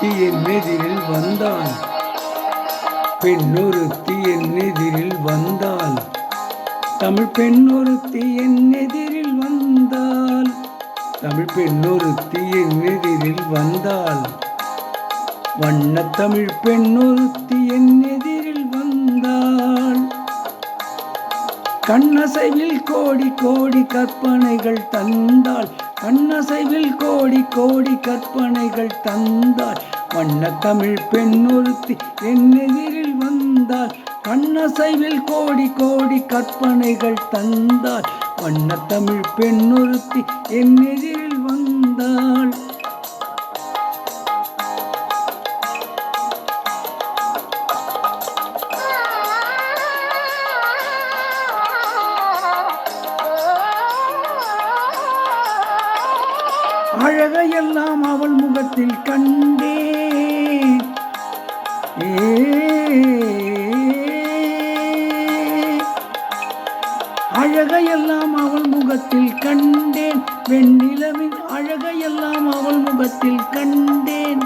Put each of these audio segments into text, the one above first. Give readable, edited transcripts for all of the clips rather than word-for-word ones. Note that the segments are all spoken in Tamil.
பெண்ணொருத்தி என் எதிரில் வந்தாள். பெண்ணொருத்தி என் எதிரில் வந்தாள். தமிழ் பெண்ணொருத்தி என் எதிரில் வந்தாள். தமிழ் பெண்ணொருத்தி என் எதிரில் வந்தாள். வண்ணத்தமிழ் பெண்ணொருத்தி என் எதிரில் வந்தாள். கண்ணசைவில் கோடி கோடி கற்பனைகள் தந்தாள். கண்ணசைவில் கோடி கோடி கற்பனைகள் தந்தாள். வண்ணத்தமிழ் பெண்ணொருத்தி என் எதிரில் வந்தாள். கண்ணசைவில் கோடி கோடி கற்பனைகள் தந்தாள். வண்ணத்தமிழ் பெண்ணொருத்தி என் எதிரில் வந்தாள். அழகையெல்லாம் அவள் முகத்தில் கண்டேன். அழகையெல்லாம் அவள் முகத்தில் கண்டேன். வெண்ணிலவின் அழகையெல்லாம் அவள் முகத்தில் கண்டேன்.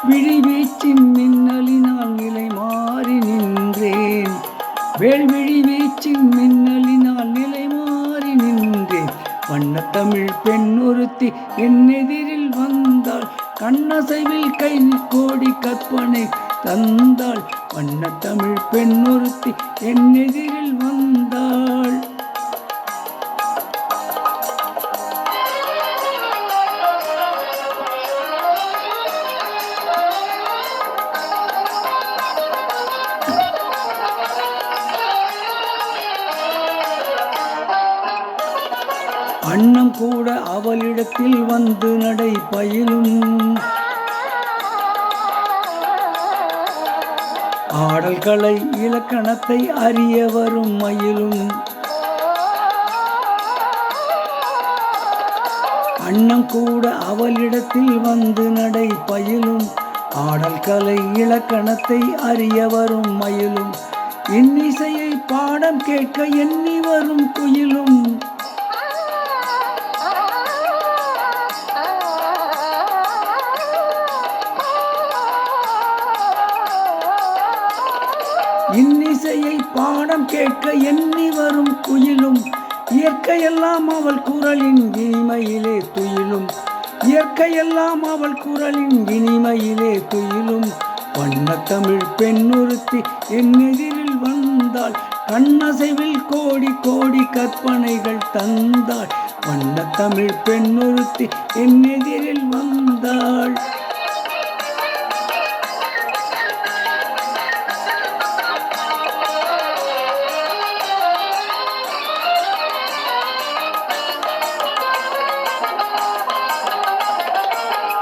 விழிவீச்சின் மின்னலினால் நிலை மாறி நின்றேன். வேள்விழி வீச்சின் மின்னலினால் நிலை மாறி நின்றேன். வண்ணத்தமிழ் பெண்ணொருத்தி என் எதிரில் வந்தாள். கண்ணசைவில் கை கோடி கற்பனை தந்தாள். வண்ணத்தமிழ் பெண்ணொருத்தி என் எதிரில் வந்தாள். அன்னம் கூட அவளிடத்தில் வந்து நடை பயிலும். ஆடல்களை இலக்கணத்தை அறிய வரும் மயிலும். அன்னம் கூட அவளிடத்தில் வந்து நடை பயிலும். ஆடல்களை இலக்கணத்தை அறிய வரும் மயிலும். இன்னிசையை பாடம் கேட்க எண்ணி வரும் குயிலும். இன்னிசையை பாடம் கேட்க எண்ணி வரும் குயிலும். இயற்கையெல்லாம் அவள் குரலின் இனிமையிலே துயிலும். இயற்கையெல்லாம் அவள் குரலின் இனிமையிலே துயிலும். வண்ணத்தமிழ் பெண்ணொருத்தி என் எதிரில் வந்தாள். கண்ணசைவில் கோடி கோடி கற்பனைகள் தந்தாள். வண்ணத்தமிழ் பெண்ணொருத்தி என் எதிரில் வந்தாள்.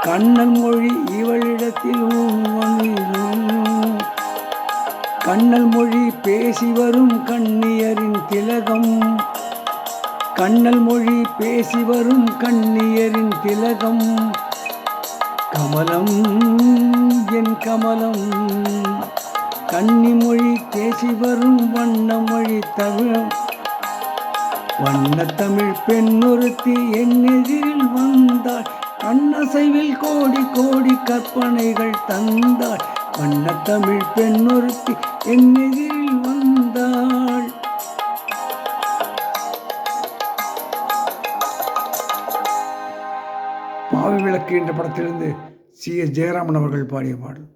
கண்ணல் மொழி இவளிடத்தில் கண்ணல் மொழி பேசி வரும் கண்ணியரின் திலகம். கண்ணல் மொழி பேசி வரும் கண்ணியரின் திலகம். கமலம் என் கமலம். கன்னிமொழி பேசி வரும் வண்ணமொழி தமிழ். வண்ணத்தமிழ் பெண்ணொருத்தி என் எதிரில் வந்தாள். கண்ணசைவில் கோடி கோடி கற்பனைகள் தந்தாள். வண்ணத்தமிழ் பெண்ணொருத்தி என் எதிரில் வந்தாள். பாவை விளக்கு என்ற படத்திலிருந்து சி.எஸ். ஜெயராமன் அவர்கள் பாடிய பாடல்.